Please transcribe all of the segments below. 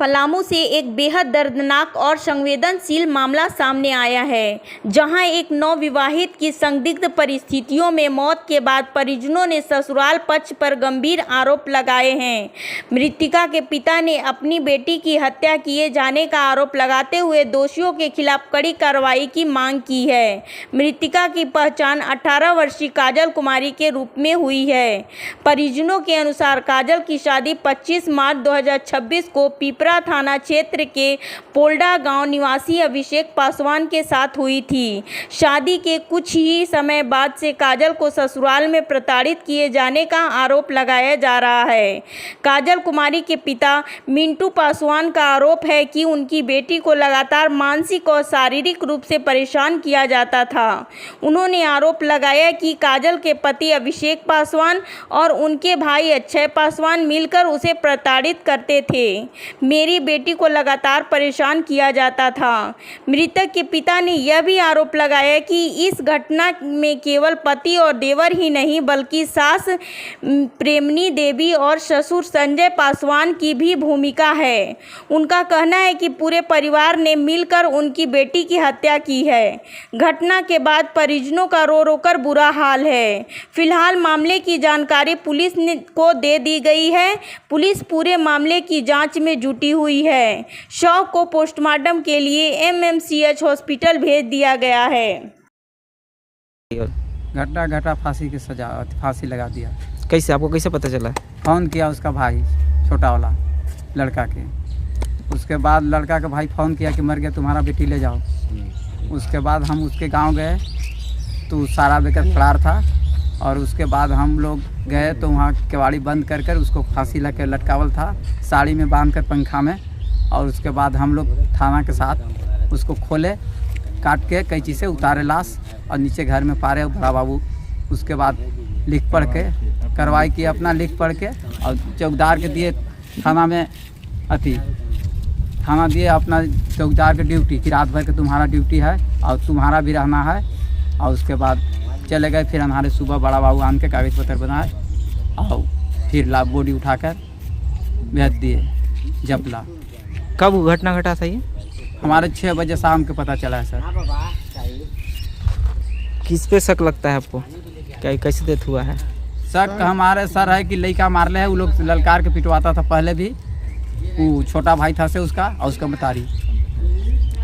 पलामू से एक बेहद दर्दनाक और संवेदनशील मामला सामने आया है, जहां एक नवविवाहित की संदिग्ध परिस्थितियों में मौत के बाद परिजनों ने ससुराल पक्ष पर गंभीर आरोप लगाए हैं। मृतका के पिता ने अपनी बेटी की हत्या किए जाने का आरोप लगाते हुए दोषियों के खिलाफ कड़ी कार्रवाई की मांग की है। मृतका की पहचान 18 वर्षीय काजल कुमारी के रूप में हुई है। परिजनों के अनुसार काजल की शादी 25 मार्च 2026 को पीपरा थाना क्षेत्र के पोल्डा गांव निवासी अभिषेक पासवान के साथ हुई थी। शादी के कुछ ही समय बाद से काजल को ससुराल में प्रताड़ित किए जाने का आरोप लगाया जा रहा है। काजल कुमारी के पिता मिंटू पासवान का आरोप है कि उनकी बेटी को लगातार मानसिक और शारीरिक रूप से परेशान किया जाता था। उन्होंने आरोप लगाया कि काजल के पति अभिषेक पासवान और उनके भाई अक्षय पासवान मिलकर उसे प्रताड़ित करते थे। मेरी बेटी को लगातार परेशान किया जाता था। मृतक के पिता ने यह भी आरोप लगाया कि इस घटना में केवल पति और देवर ही नहीं बल्कि सास प्रेमनी देवी और ससुर संजय पासवान की भी भूमिका है। उनका कहना है कि पूरे परिवार ने मिलकर उनकी बेटी की हत्या की है। घटना के बाद परिजनों का रो रो कर बुरा हाल है। फिलहाल मामले की जानकारी पुलिस को दे दी गई है। पुलिस पूरे मामले की जांच में जुटी हुई है। शव को पोस्टमार्टम के लिए एमएमसीएच हॉस्पिटल भेज दिया गया है। घटा फांसी की सजा, फांसी लगा दिया। कैसे, आपको कैसे पता चला? फ़ोन किया उसका भाई, छोटा वाला लड़का के। उसके बाद लड़का का भाई फ़ोन किया कि मर गया, तुम्हारा बेटी ले जाओ। उसके बाद हम उसके गांव गए तो सारा बेकर फरार था। और उसके बाद हम लोग गए तो वहाँ केवाड़ी बंद कर कर उसको फांसी लग लटकावल था, साड़ी में बांध कर पंखा में। और उसके बाद हम लोग थाना के साथ उसको खोले, काट के कैंची से उतारे लाश और नीचे घर में पारे बड़ा बाबू। उसके बाद लिख पढ़ के कार्रवाई की, अपना लिख पढ़ के और चौकीदार के दिए थाना में थाना दिए अपना चौकीदार के ड्यूटी कि रात भर के तुम्हारा ड्यूटी है और तुम्हारा भी रहना है। और उसके बाद चले गए। फिर हमारे सुबह बड़ा बाबू आन के कागज़ पत्र बनाए और फिर बॉडी उठाकर भेज दिए जपला। कब घटना घटा था ये? हमारे 6 बजे शाम के पता चला है सर। किस पे शक लगता है आपको? क्या कैसे डेथ हुआ है? शक हमारे सर है कि लड़का मारले है। वो लोग ललकार के पिटवाता था पहले भी। वो छोटा भाई था से उसका और उसका मतारी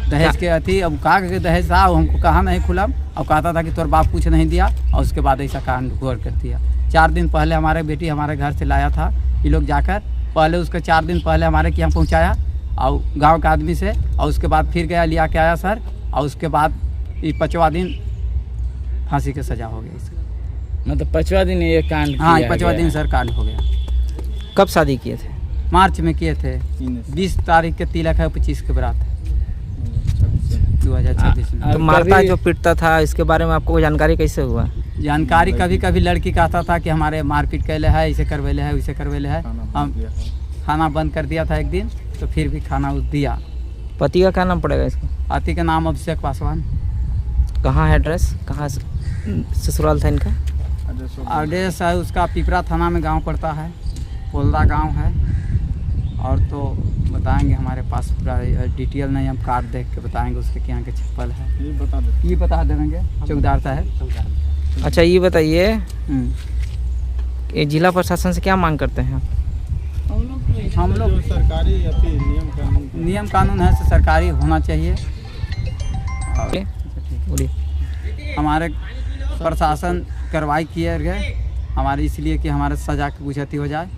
दहेज के अथी। अब कहा कि दहेज था, हमको कहा नहीं खुलम और कहता था कि तोर बाप कुछ नहीं दिया। और उसके बाद ऐसा कांड घोर कर दिया। 4 दिन पहले हमारे बेटी हमारे घर से लाया था ये लोग जाकर। पहले उसके 4 दिन पहले हमारे के यहाँ पहुँचाया और गांव के आदमी से। और उसके बाद फिर गया लिया के आया सर। और उसके बाद ये 5वां दिन फांसी की सज़ा हो गई। मतलब 5वां दिन ये कांड? हाँ, 5वां दिन सर कांड हो गया। कब शादी किए थे? मार्च में किए थे। 20 तारीख के तिलक है, 25 के बरात है 2026 में। तो मारता जो पीटता था इसके बारे में आपको जानकारी कैसे हुआ? जानकारी कभी कभी लड़की कहता था कि हमारे मारपीट कैले है, इसे करवेले है, उसे करवेले है। हम खाना बंद कर दिया था एक दिन, तो फिर भी खाना दिया। पति का क्या नाम पड़ेगा इसको? पति का नाम अभिषेक पासवान। कहाँ है एड्रेस? कहाँ ससुराल था इनका? एड्रेस है उसका पीपरा थाना में गांव पड़ता है, पोल्दा गांव है। और तो बताएंगे, हमारे पास पूरा डिटेल नहीं, हम कार्ड देख के बताएंगे उसके क्या के छप्पल है। ये बता देंगे चौकीदार साहब। अच्छा, ये बताइए ये जिला प्रशासन से क्या मांग करते हैं? हम लोग सरकारी नियम कानून है तो सरकारी होना चाहिए। बोलिए। हमारे प्रशासन कार्रवाई किए गए हमारे, इसलिए कि हमारे सजा की गुजरती हो जाए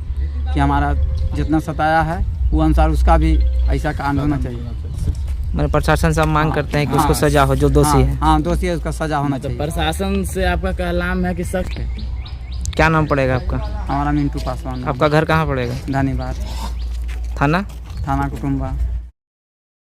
कि हमारा जितना सताया है वो अनुसार उसका भी ऐसा कांड होना चाहिए। मैंने प्रशासन से मांग करते हैं कि उसको सजा हो, जो दोषी है। हाँ, दोषी है, उसका सजा होना चाहिए। प्रशासन से आपका कहलाम है कि सख्त है? क्या नाम पड़ेगा आपका? हमारा मिंटू पासवान। आपका घर कहाँ पड़ेगा? धन्यवाद। थाना? थाना कुटुम्बा।